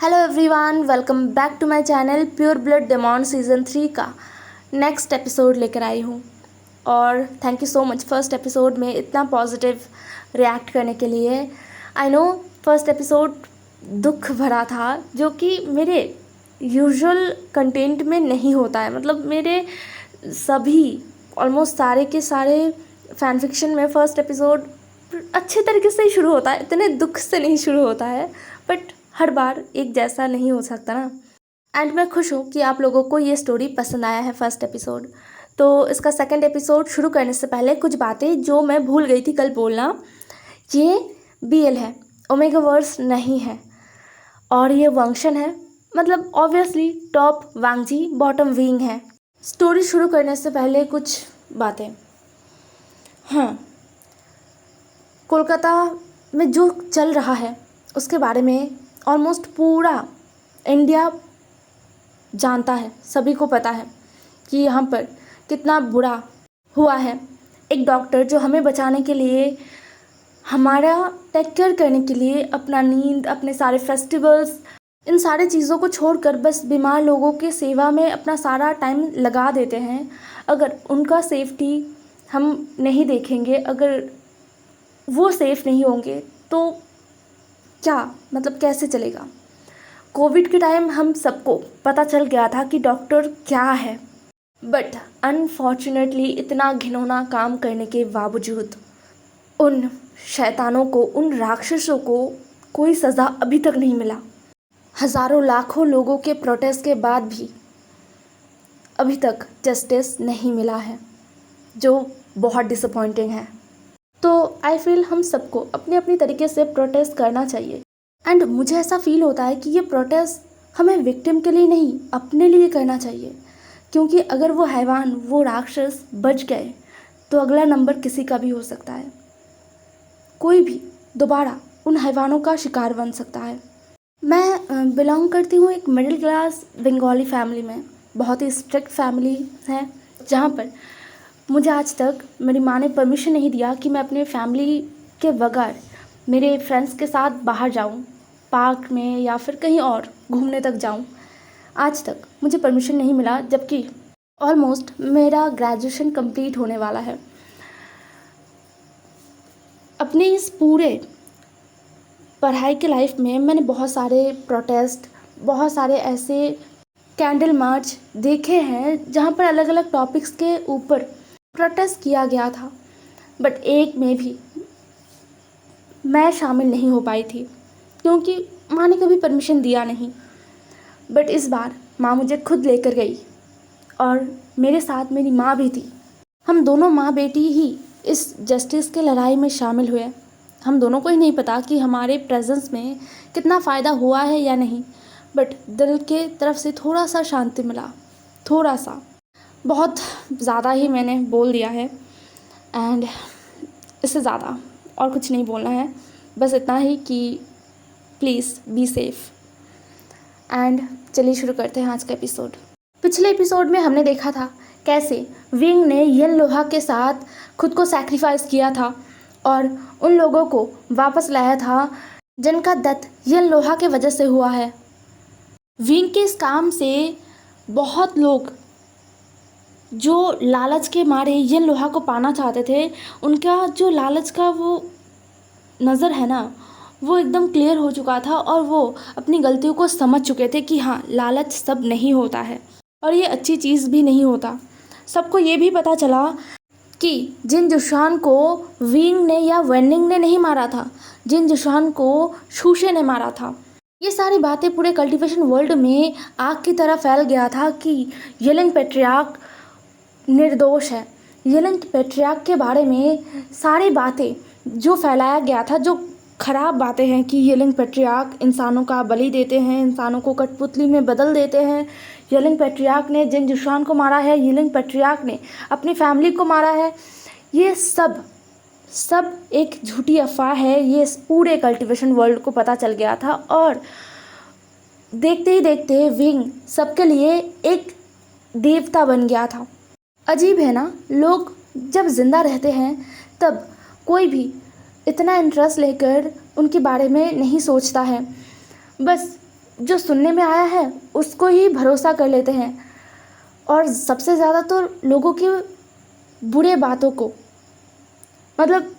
Hello everyone, welcome back to my channel pure blood demon season 3 का next episode लेकर आई हूँ। और thank you so much first episode में इतना पॉजिटिव रिएक्ट करने के लिए। आई नो फर्स्ट एपिसोड दुख भरा था, जो कि मेरे यूजुअल कंटेंट में नहीं होता है। मतलब मेरे सभी ऑलमोस्ट सारे के सारे फैन फिक्शन में फर्स्ट एपिसोड अच्छे तरीके से ही शुरू होता है, इतने दुख से नहीं शुरू होता है। बट हर बार एक जैसा नहीं हो सकता ना। एंड मैं खुश हूँ कि आप लोगों को ये स्टोरी पसंद आया है फर्स्ट एपिसोड। तो इसका सेकंड एपिसोड शुरू करने से पहले कुछ बातें जो मैं भूल गई थी कल बोलना। ये BL है, ओमेगा वर्स नहीं है। और ये वंक्शन है, मतलब ऑब्वियसली टॉप वांगजी बॉटम विंग है। स्टोरी शुरू करने से पहले कुछ बातें। हाँ, कोलकाता में जो चल रहा है उसके बारे में ऑलमोस्ट पूरा इंडिया जानता है, सभी को पता है कि यहाँ पर कितना बुरा हुआ है। एक डॉक्टर जो हमें बचाने के लिए, हमारा टेक केयर करने के लिए अपना नींद, अपने सारे फेस्टिवल्स, इन सारी चीज़ों को छोड़कर बस बीमार लोगों की सेवा में अपना सारा टाइम लगा देते हैं। अगर उनका सेफ्टी हम नहीं देखेंगे, अगर वो सेफ़ नहीं होंगे तो क्या मतलब कैसे चलेगा। कोविड के टाइम हम सबको पता चल गया था कि डॉक्टर क्या है। बट अनफॉर्चुनेटली इतना घिनौना काम करने के बावजूद उन शैतानों को, उन राक्षसों को कोई सज़ा अभी तक नहीं मिला। हज़ारों लाखों लोगों के प्रोटेस्ट के बाद भी अभी तक जस्टिस नहीं मिला है, जो बहुत डिसअपॉइंटिंग है। तो आई फील हम सबको अपने अपने तरीके से प्रोटेस्ट करना चाहिए। एंड मुझे ऐसा फील होता है कि ये प्रोटेस्ट हमें विक्टिम के लिए नहीं, अपने लिए करना चाहिए। क्योंकि अगर वो हैवान, वो राक्षस बच गए तो अगला नंबर किसी का भी हो सकता है। कोई भी दोबारा उन हैवानों का शिकार बन सकता है। मैं बिलोंग करती हूँ एक मिडिल क्लास बंगाली फैमिली में। बहुत ही स्ट्रिक्ट फैमिली है, जहाँ पर मुझे आज तक मेरी माँ ने परमिशन नहीं दिया कि मैं अपने फैमिली के बगैर मेरे फ्रेंड्स के साथ बाहर जाऊँ, पार्क में या फिर कहीं और घूमने तक जाऊँ। आज तक मुझे परमिशन नहीं मिला, जबकि ऑलमोस्ट मेरा ग्रेजुएशन कंप्लीट होने वाला है। अपने इस पूरे पढ़ाई के लाइफ में मैंने बहुत सारे प्रोटेस्ट, बहुत सारे ऐसे कैंडल मार्च देखे हैं जहाँ पर अलग अलग टॉपिक्स के ऊपर प्रोटेस्ट किया गया था। बट एक में भी मैं शामिल नहीं हो पाई थी, क्योंकि माँ ने कभी परमिशन दिया नहीं। बट इस बार माँ मुझे खुद लेकर गई और मेरे साथ मेरी माँ भी थी। हम दोनों माँ बेटी ही इस जस्टिस के लड़ाई में शामिल हुए। हम दोनों को ही नहीं पता कि हमारे प्रेजेंस में कितना फ़ायदा हुआ है या नहीं, बट दिल के तरफ से थोड़ा सा शांति मिला, थोड़ा सा। बहुत ज़्यादा ही मैंने बोल दिया है एंड इससे ज़्यादा और कुछ नहीं बोलना है। बस इतना ही कि प्लीज़ बी सेफ़। एंड चलिए शुरू करते हैं आज का एपिसोड। पिछले एपिसोड में हमने देखा था कैसे विंग ने येन लोहा के साथ खुद को सैक्रिफाइस किया था और उन लोगों को वापस लाया था जिनका डेथ येन लोहा के वजह से हुआ है। विंग के इस काम से बहुत लोग जो लालच के मारे येन लोहा को पाना चाहते थे, उनका जो लालच का वो नज़र है ना, वो एकदम क्लियर हो चुका था और वो अपनी गलतियों को समझ चुके थे कि हाँ, लालच सब नहीं होता है और ये अच्छी चीज़ भी नहीं होता। सबको ये भी पता चला कि जिन जुशान को विंग ने या वेनिंग ने नहीं मारा था, जिन जुशान को शूशे ने मारा था। ये सारी बातें पूरे कल्टिवेशन वर्ल्ड में आग की तरह फैल गया था कि येलेन पैट्रियार्क निर्दोष है। येलेन पैट्रियार्क के बारे में सारी बातें जो फैलाया गया था, जो ख़राब बातें हैं कि येलेन पैट्रियार्क इंसानों का बलि देते हैं, इंसानों को कठपुतली में बदल देते हैं। येलेन पैट्रियार्क ने जिन जुशान को मारा है, येलेन पैट्रियार्क ने अपनी फैमिली को मारा है। ये सब एक झूठी अफवाह है। ये पूरे कल्टिवेशन वर्ल्ड को पता चल गया था और देखते ही देखते विंग सबके लिए एक देवता बन गया था। अजीब है ना, लोग जब जिंदा रहते हैं तब कोई भी इतना इंटरेस्ट लेकर उनके बारे में नहीं सोचता है। बस जो सुनने में आया है उसको ही भरोसा कर लेते हैं, और सबसे ज़्यादा तो लोगों की बुरे बातों को, मतलब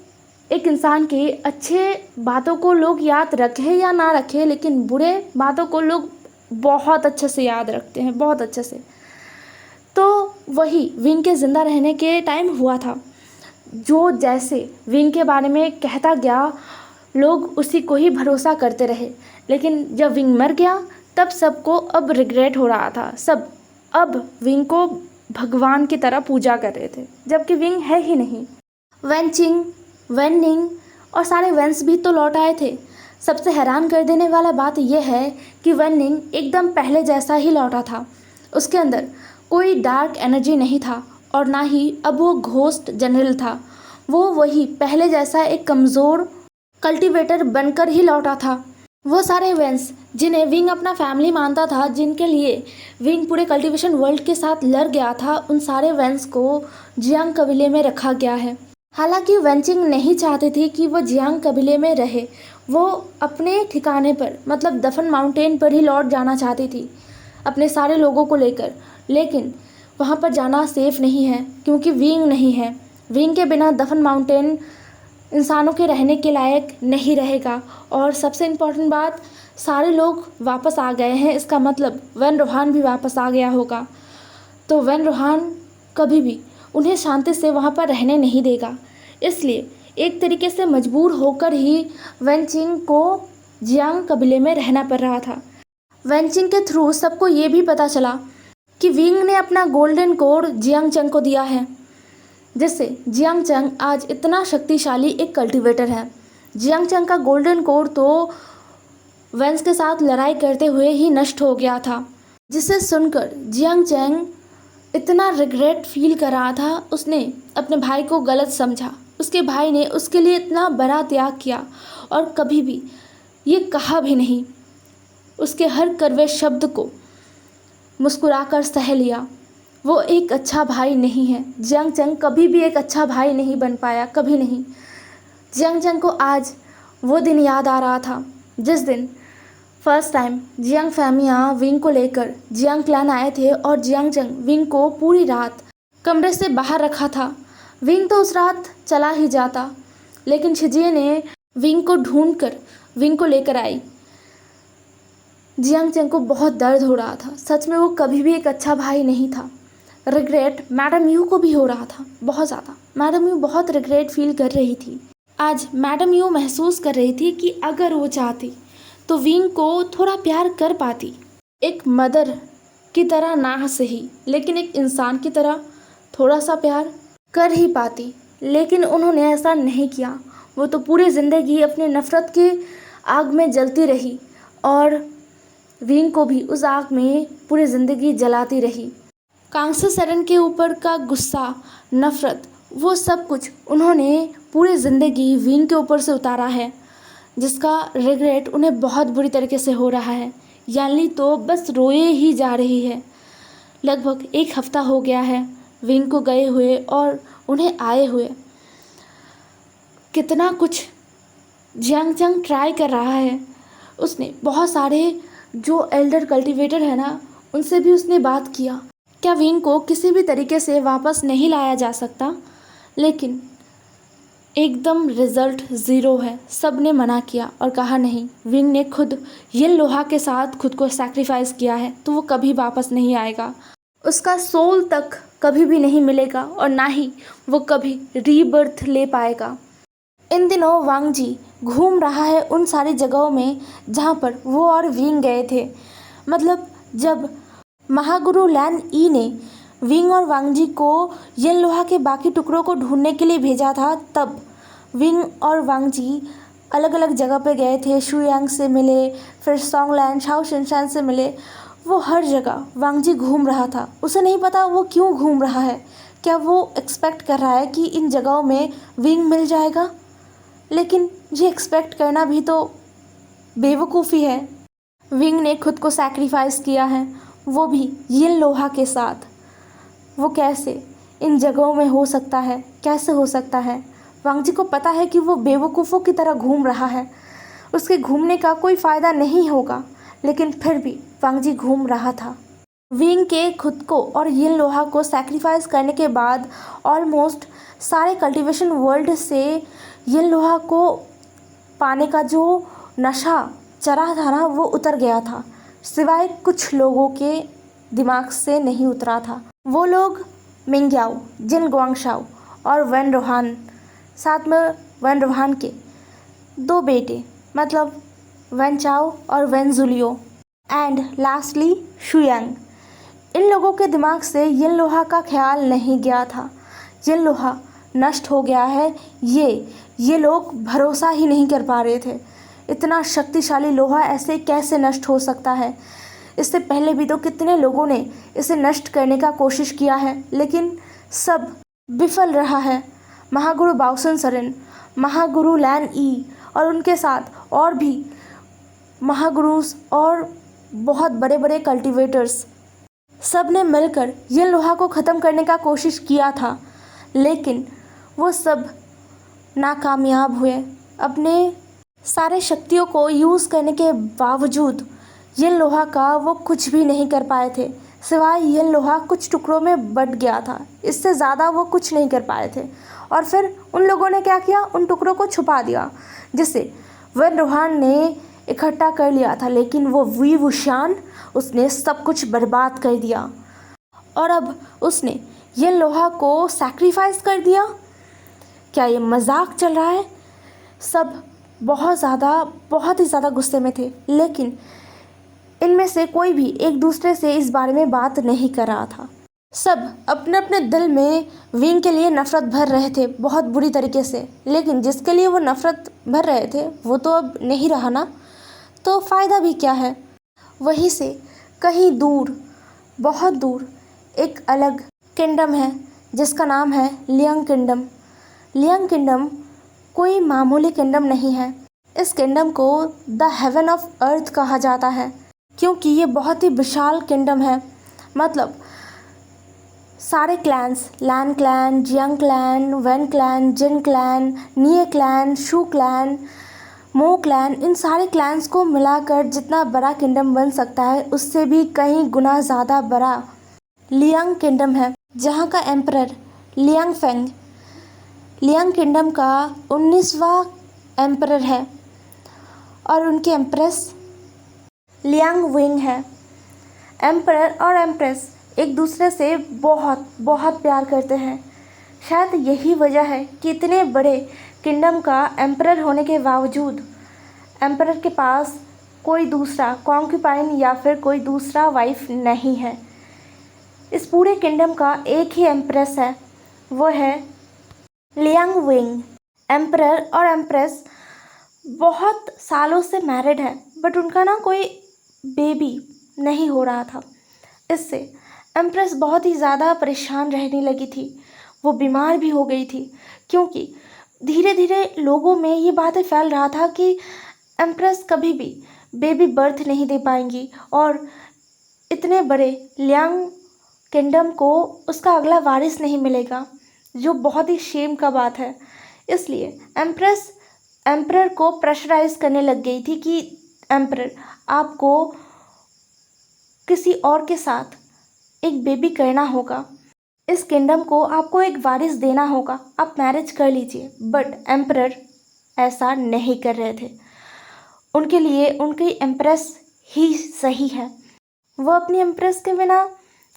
एक इंसान की अच्छे बातों को लोग याद रखें या ना रखें, लेकिन बुरे बातों को लोग बहुत अच्छे से याद रखते हैं, बहुत अच्छे से। तो वही विंग के ज़िंदा रहने के टाइम हुआ था। जो जैसे विंग के बारे में कहता गया, लोग उसी को ही भरोसा करते रहे। लेकिन जब विंग मर गया तब सबको अब रिग्रेट हो रहा था। सब अब विंग को भगवान की तरह पूजा कर रहे थे, जबकि विंग है ही नहीं। वेनचिंग, वेननिंग और सारे वेंस भी तो लौट आए थे। सबसे हैरान कर देने वाला बात यह है कि वेननिंग एकदम पहले जैसा ही लौटा था। उसके अंदर कोई डार्क एनर्जी नहीं था, और ना ही अब वो घोस्ट जनरल था। वो वही पहले जैसा एक कमज़ोर कल्टीवेटर बनकर ही लौटा था। वो सारे वेंस जिन्हें विंग अपना फैमिली मानता था, जिनके लिए विंग पूरे कल्टीवेशन वर्ल्ड के साथ लड़ गया था, उन सारे वेंस को जियांग कबीले में रखा गया है। हालांकि वेंचिंग नहीं चाहती थी कि वो जियांग कबीले में रहे। वो अपने ठिकाने पर, मतलब दफन माउंटेन पर ही लौट जाना चाहती थी अपने सारे लोगों को लेकर। लेकिन वहाँ पर जाना सेफ़ नहीं है, क्योंकि विंग नहीं है। विंग के बिना दफन माउंटेन इंसानों के रहने के लायक नहीं रहेगा। और सबसे इम्पोर्टेंट बात, सारे लोग वापस आ गए हैं, इसका मतलब वैन रोहान भी वापस आ गया होगा। तो वैन रोहान कभी भी उन्हें शांति से वहाँ पर रहने नहीं देगा। इसलिए एक तरीके से मजबूर होकर ही वेनचिंग को जियांग कबीले में रहना पड़ रहा था। वेनचिंग के थ्रू सबको ये भी पता चला कि विंग ने अपना गोल्डन कोड जियांग चंग को दिया है, जिससे जियांग चंग आज इतना शक्तिशाली एक कल्टीवेटर है। जियांग चंग का गोल्डन कोड तो वेंस के साथ लड़ाई करते हुए ही नष्ट हो गया था, जिसे सुनकर जियांग चंग इतना रिग्रेट फील कर रहा था। उसने अपने भाई को गलत समझा। उसके भाई ने उसके लिए इतना बड़ा त्याग किया और कभी भी ये कहा भी नहीं। उसके हर कड़वे शब्द को मुस्कुराकर सह लिया। वो एक अच्छा भाई नहीं है। जियांग चंग कभी भी एक अच्छा भाई नहीं बन पाया, कभी नहीं। जियांग चंग को आज वो दिन याद आ रहा था जिस दिन फर्स्ट टाइम जियांग फैमिया विंग को लेकर जियांग क्लैन आए थे, और जियांग चंग विंग को पूरी रात कमरे से बाहर रखा था। विंग तो उस रात चला ही जाता, लेकिन शिजिए ने विंग को ढूंढकर विंग को लेकर आई। जियांग चंग को बहुत दर्द हो रहा था। सच में वो कभी भी एक अच्छा भाई नहीं था। रिग्रेट मैडम यू को भी हो रहा था, बहुत ज़्यादा। मैडम यू बहुत रिग्रेट फील कर रही थी। आज मैडम यू महसूस कर रही थी कि अगर वो चाहती तो विंग को थोड़ा प्यार कर पाती, एक मदर की तरह ना सही, लेकिन एक इंसान की तरह थोड़ा सा प्यार कर ही पाती। लेकिन उन्होंने ऐसा नहीं किया। वो तो पूरी ज़िंदगी अपने नफ़रत की आग में जलती रही, और विंग को भी उस आग में पूरी ज़िंदगी जलाती रही। कांग्से सेरेन के ऊपर का गुस्सा, नफ़रत, वो सब कुछ उन्होंने पूरी ज़िंदगी विंग के ऊपर से उतारा है, जिसका रिग्रेट उन्हें बहुत बुरी तरीके से हो रहा है। यानी तो बस रोए ही जा रही है। लगभग 1 हफ्ता हो गया है विंग को गए हुए और उन्हें आए हुए। कितना कुछ जियांग चंग ट्राई कर रहा है। उसने बहुत सारे जो एल्डर कल्टीवेटर है ना, उनसे भी उसने बात किया। क्या विंग को किसी भी तरीके से वापस नहीं लाया जा सकता? लेकिन एकदम रिजल्ट ज़ीरो है। सब ने मना किया और कहा नहीं। विंग ने खुद ये लोहा के साथ खुद को सैक्रिफाइस किया है, तो वो कभी वापस नहीं आएगा। उसका सोल तक कभी भी नहीं मिलेगा, और ना ही वो कभी रीबर्थ ले पाएगा। इन दिनों वांग जी घूम रहा है उन सारी जगहों में जहाँ पर वो और विंग गए थे। मतलब जब महागुरु लैन ई ने विंग और वांग जी को येन लोहा के बाकी टुकड़ों को ढूंढने के लिए भेजा था, तब विंग और वांग जी अलग अलग जगह पे गए थे। शुयांग से मिले, फिर सोंगलैंड, शाओ शिनशान से मिले। वो हर जगह वांग जी घूम रहा था। उसे नहीं पता वो क्यों घूम रहा है। क्या वो एक्सपेक्ट कर रहा है कि इन जगहों में विंग मिल जाएगा? लेकिन ये एक्सपेक्ट करना भी तो बेवकूफ़ी है। विंग ने खुद को सैक्रिफाइस किया है, वो भी येन लोहा के साथ। वो कैसे इन जगहों में हो सकता है? कैसे हो सकता है? वांग जी को पता है कि वो बेवकूफ़ों की तरह घूम रहा है। उसके घूमने का कोई फ़ायदा नहीं होगा, लेकिन फिर भी वांगजी घूम रहा था। विंग के खुद को और यिन लोहा को सैक्रिफाइस करने के बाद ऑलमोस्ट सारे कल्टीवेशन वर्ल्ड से यिन लोहा को पाने का जो नशा चढ़ा था ना, वो उतर गया था, सिवाय कुछ लोगों के दिमाग से नहीं उतरा था। वो लोग मिंग्याओ, जिन गुआंगशाओ और वैन रोहान, साथ में वैन रोहान के 2 बेटे मतलब वैन चाओ और वैन जुलियो एंड लास्टली शुयांग। इन लोगों के दिमाग से यिन लोहा का ख्याल नहीं गया था। यिन लोहा नष्ट हो गया है, ये लोग भरोसा ही नहीं कर पा रहे थे। इतना शक्तिशाली लोहा ऐसे कैसे नष्ट हो सकता है। इससे पहले भी तो कितने लोगों ने इसे नष्ट करने का कोशिश किया है, लेकिन सब विफल रहा है। महागुरु बाओसन सरन, महागुरु लैन ई और उनके साथ और भी महागुरुस और बहुत बड़े बड़े कल्टीवेटर्स, सब ने मिलकर यिन लोहा को ख़त्म करने का कोशिश किया था, लेकिन वो सब नाकामयाब हुए। अपने सारे शक्तियों को यूज़ करने के बावजूद यिन लोहा का वो कुछ भी नहीं कर पाए थे, सिवाय यिन लोहा कुछ टुकड़ों में बट गया था। इससे ज़्यादा वो कुछ नहीं कर पाए थे। और फिर उन लोगों ने क्या किया, उन टुकड़ों को छुपा दिया, जिसे वैन रोहान ने इकट्ठा कर लिया था, लेकिन वो वी वुशान, उसने सब कुछ बर्बाद कर दिया। और अब उसने यिन लोहा को सैक्रिफाइस कर दिया। क्या ये मजाक चल रहा है? सब बहुत ही ज़्यादा गुस्से में थे, लेकिन इनमें से कोई भी एक दूसरे से इस बारे में बात नहीं कर रहा था। सब अपने अपने दिल में विंग के लिए नफ़रत भर रहे थे बहुत बुरी तरीके से, लेकिन जिसके लिए वो नफ़रत भर रहे थे वो तो अब नहीं रहा ना, तो फ़ायदा भी क्या है। वहीं से कहीं दूर, बहुत दूर एक अलग किंगडम है जिसका नाम है लियांग किंगडम। लियांग किंगडम कोई मामूली किंगडम नहीं है। इस किंगडम को द हेवन ऑफ अर्थ कहा जाता है, क्योंकि ये बहुत ही विशाल किंगडम है। मतलब सारे clans, Lan clan, Jiang clan, Wen clan, Jin clan, Nie clan, Xu clan, Mo clan, इन सारे क्लैन्स को मिलाकर जितना बड़ा किंगडम बन सकता है, उससे भी कई गुना ज़्यादा बड़ा लियांग किंगडम है, जहाँ का emperor Liang Feng Liang kingdom का 19वां एम्परर है और उनकी एम्प्रेस लियांग विंग है। एम्परर और एम्प्रेस एक दूसरे से बहुत बहुत प्यार करते हैं। शायद यही वजह है कि इतने बड़े किंगडम का एम्परर होने के बावजूद एम्परर के पास कोई दूसरा कॉन्क्यूपाइन या फिर कोई दूसरा वाइफ नहीं है। इस पूरे किंगडम का एक ही एम्प्रेस है, वो है लियांग विंग। एम्परर और एम्प्रेस बहुत सालों से मैरिड है, बट उनका ना कोई बेबी नहीं हो रहा था। इससे एम्प्रेस बहुत ही ज़्यादा परेशान रहने लगी थी। वो बीमार भी हो गई थी, क्योंकि धीरे धीरे लोगों में ये बातें फैल रहा था कि एम्प्रेस कभी भी बेबी बर्थ नहीं दे पाएंगी और इतने बड़े लियांग किंगडम को उसका अगला वारिस नहीं मिलेगा, जो बहुत ही शेम का बात है। इसलिए एम्प्रेस एम्परर को प्रेशराइज करने लग गई थी कि एम्परर, आपको किसी और के साथ एक बेबी करना होगा, इस किंगडम को आपको एक वारिस देना होगा, आप मैरिज कर लीजिए। बट एम्परर ऐसा नहीं कर रहे थे। उनके लिए उनकी एम्प्रेस ही सही है। वो अपनी एम्प्रेस के बिना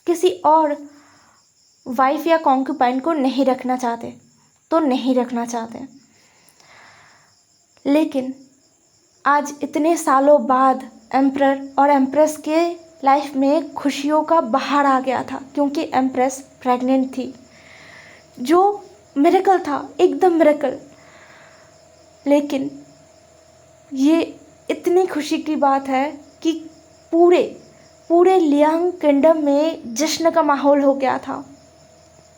किसी और वाइफ या कॉन्क्यूपाइन को नहीं रखना चाहते, तो नहीं रखना चाहते। लेकिन आज इतने सालों बाद एम्परर और एम्प्रेस के लाइफ में खुशियों का बहार आ गया था, क्योंकि एम्प्रेस प्रेग्नेंट थी, जो मिरेकल था, एकदम मिरेकल। लेकिन ये इतनी खुशी की बात है कि पूरे लियांग किंगडम में जश्न का माहौल हो गया था।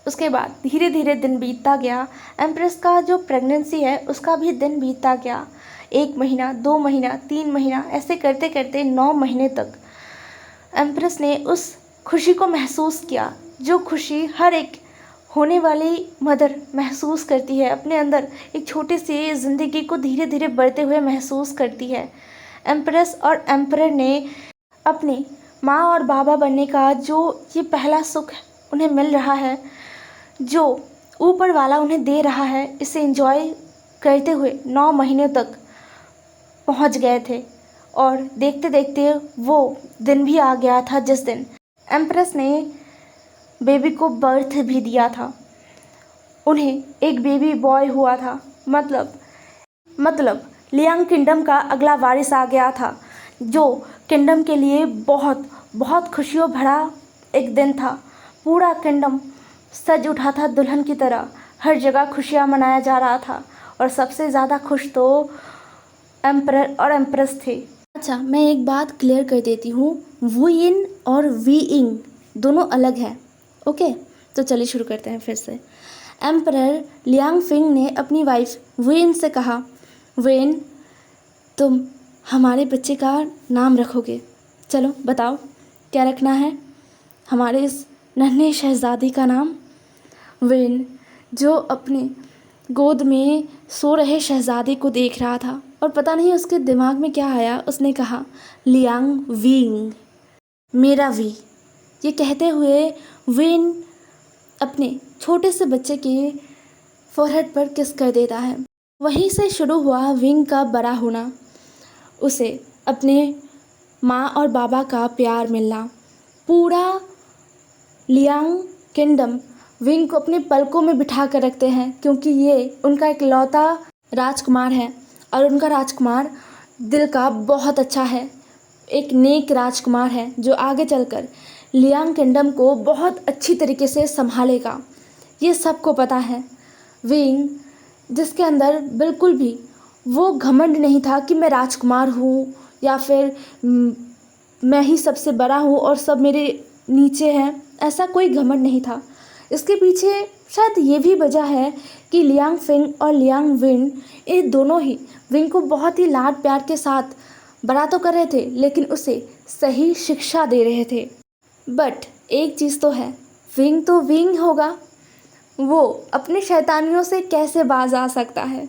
उसके बाद धीरे धीरे दिन बीतता गया। एम्प्रेस का जो प्रेगनेंसी है उसका भी दिन बीतता गया। 1 महीना, 2 महीना, 3 महीना, ऐसे करते करते 9 महीने तक एम्प्रेस ने उस खुशी को महसूस किया, जो खुशी हर एक होने वाली मदर महसूस करती है, अपने अंदर एक छोटी सी ज़िंदगी को धीरे धीरे बढ़ते हुए महसूस करती है। एम्प्रेस और एम्परर ने अपनी माँ और बाबा बनने का जो ये पहला सुख उन्हें मिल रहा है, जो ऊपर वाला उन्हें दे रहा है, इसे एंजॉय करते हुए 9 महीने तक पहुंच गए थे। और देखते देखते वो दिन भी आ गया था जिस दिन एम्प्रेस ने बेबी को बर्थ भी दिया था। उन्हें एक बेबी बॉय हुआ था। मतलब लियांग किंगडम का अगला वारिस आ गया था, जो किंगडम के लिए बहुत बहुत खुशियों भरा एक दिन था। पूरा किंगडम सज उठा था दुल्हन की तरह, हर जगह खुशियाँ मनाया जा रहा था और सबसे ज़्यादा खुश तो एम्परर और एम्प्रेस थे। अच्छा, मैं एक बात क्लियर कर देती हूँ, वुयिन और वीइंग दोनों अलग हैं। ओके, तो चलिए शुरू करते हैं फिर से। एम्परर लियांग फिंग ने अपनी वाइफ वुयिन से कहा, वुयिन, तुम हमारे बच्चे का नाम रखोगे। चलो बताओ, क्या रखना है हमारे इस नन्हे शहजादी का नाम? वुयिन, जो अपने गोद में सो रहे शहजादे को देख रहा था और पता नहीं उसके दिमाग में क्या आया, उसने कहा, लियांग वीइंग, मेरा वी। ये कहते हुए वुयिन अपने छोटे से बच्चे के फोरहेड पर किस कर देता है। वहीं से शुरू हुआ विंग का बड़ा होना, उसे अपने माँ और बाबा का प्यार मिलना। पूरा लियांग किंगडम विंग को अपने पलकों में बिठा कर रखते हैं, क्योंकि ये उनका इकलौता राजकुमार है और उनका राजकुमार दिल का बहुत अच्छा है, एक नेक राजकुमार है जो आगे चलकर लियांग किंगडम को बहुत अच्छी तरीके से संभालेगा। ये सबको पता है। विंग, जिसके अंदर बिल्कुल भी वो घमंड नहीं था कि मैं राजकुमार हूँ या फिर मैं ही सबसे बड़ा हूँ और सब मेरे नीचे हैं, ऐसा कोई घमंड नहीं था। इसके पीछे शायद ये भी वजह है कि लियांग फिंग और लियांग विन, ये दोनों ही विंग को बहुत ही लाड प्यार के साथ बड़ा तो कर रहे थे, लेकिन उसे सही शिक्षा दे रहे थे। बट एक चीज़ तो है, विंग तो विंग होगा, वो अपनी शैतानियों से कैसे बाज आ सकता है?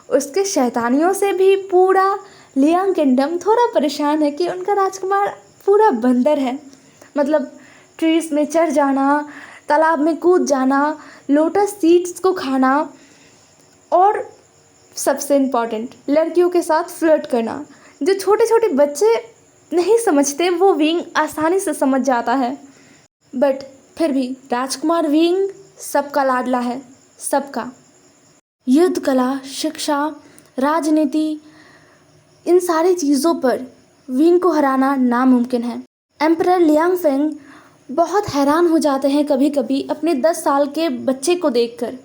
उसके शैतानियों से भी पूरा लियांग किंगडम थोड़ा परेशान है कि उनका राजकुमार पूरा बंदर है। मतलब ट्रीज में चढ़ जाना, तालाब में कूद जाना, लोटस सीड्स को खाना और सबसे इम्पॉर्टेंट लड़कियों के साथ फ्लर्ट करना। जो छोटे छोटे बच्चे नहीं समझते वो विंग आसानी से समझ जाता है। बट फिर भी राजकुमार विंग सबका लाडला है, सबका। युद्ध कला, शिक्षा, राजनीति, इन सारी चीज़ों पर विंग को हराना नामुमकिन है। एम्परर लियांग फिंग बहुत हैरान हो जाते हैं कभी कभी अपने 10 साल के बच्चे को देखकर,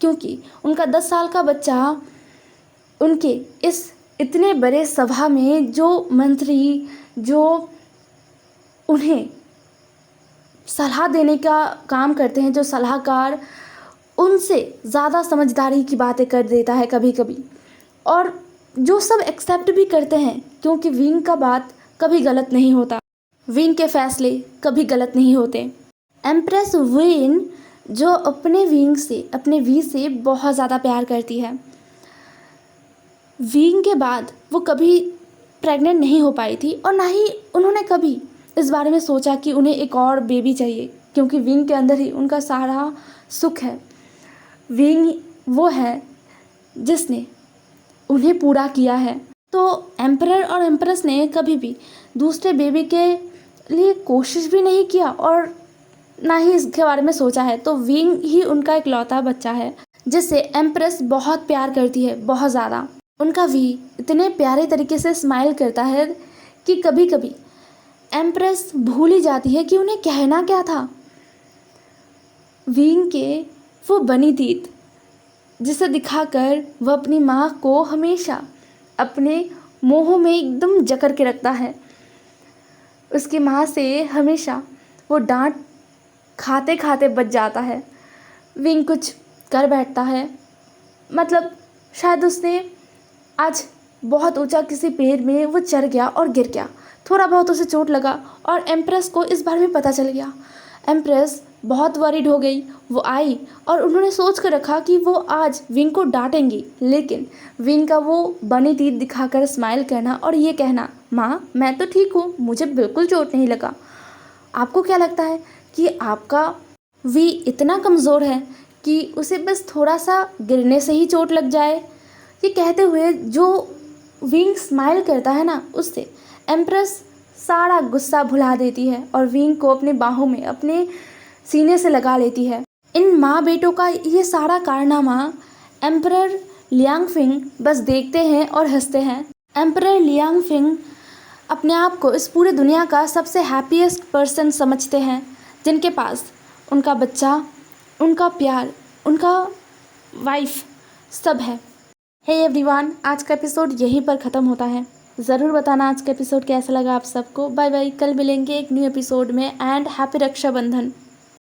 क्योंकि उनका 10 साल का बच्चा उनके इस इतने बड़े सभा में जो मंत्री, जो उन्हें सलाह देने का काम करते हैं, जो सलाहकार, उनसे ज़्यादा समझदारी की बातें कर देता है कभी कभी, और जो सब एक्सेप्ट भी करते हैं, क्योंकि विंग का बात कभी गलत नहीं होता, विंग के फैसले कभी गलत नहीं होते। एम्प्रेस विन, जो अपने विंग से, अपने वी से बहुत ज़्यादा प्यार करती है। विंग के बाद वो कभी प्रेग्नेंट नहीं हो पाई थी और ना ही उन्होंने कभी इस बारे में सोचा कि उन्हें एक और बेबी चाहिए, क्योंकि विंग के अंदर ही उनका सारा सुख है। विंग वो है जिसने उन्हें पूरा किया है। तो एम्परर और एम्प्रेस ने कभी भी दूसरे बेबी के लिए कोशिश भी नहीं किया और ना ही इसके बारे में सोचा है। तो विंग ही उनका इकलौता बच्चा है जिससे एम्प्रेस बहुत प्यार करती है, बहुत ज़्यादा। उनका वी इतने प्यारे तरीके से स्माइल करता है कि कभी कभी एम्प्रेस भूल ही जाती है कि उन्हें कहना क्या था। विंग के वो बनी तीत जिसे दिखाकर वह अपनी माँ को हमेशा अपने मोह में एकदम जकड़ के रखता है। उसकी माँ से हमेशा वो डांट खाते खाते बच जाता है। विंग कुछ कर बैठता है, मतलब शायद उसने आज बहुत ऊंचा किसी पेड़ में वो चढ़ गया और गिर गया, थोड़ा बहुत उसे चोट लगा और एम्प्रेस को इस बारे में पता चल गया। एम्प्रेस बहुत वरीड हो गई। वो आई और उन्होंने सोच कर रखा कि वो आज विंग को डांटेंगी, लेकिन विंग का वो बनी टीथ दिखाकर स्माइल करना और ये कहना, माँ मैं तो ठीक हूँ, मुझे बिल्कुल चोट नहीं लगा। आपको क्या लगता है कि आपका वी इतना कमज़ोर है कि उसे बस थोड़ा सा गिरने से ही चोट लग जाए? ये कहते हुए जो विंग स्माइल करता है ना, उससे एम्प्रेस सारा गुस्सा भुला देती है और विंग को अपने बाहों में अपने सीने से लगा लेती है। इन माँ बेटों का ये सारा कारनामा एम्परर लियांगफिंग बस देखते हैं और हंसते हैं। एम्परर लियांगफिंग अपने आप को इस पूरे दुनिया का सबसे हैप्पीएस्ट पर्सन समझते हैं, जिनके पास उनका बच्चा, उनका प्यार, उनका वाइफ सब है। हे एवरीवन, आज का एपिसोड यहीं पर ख़त्म होता है। ज़रूर बताना आज का एपिसोड कैसा लगा आप सबको। बाय बाय, कल मिलेंगे एक न्यू एपिसोड में एंड हैप्पी रक्षाबंधन।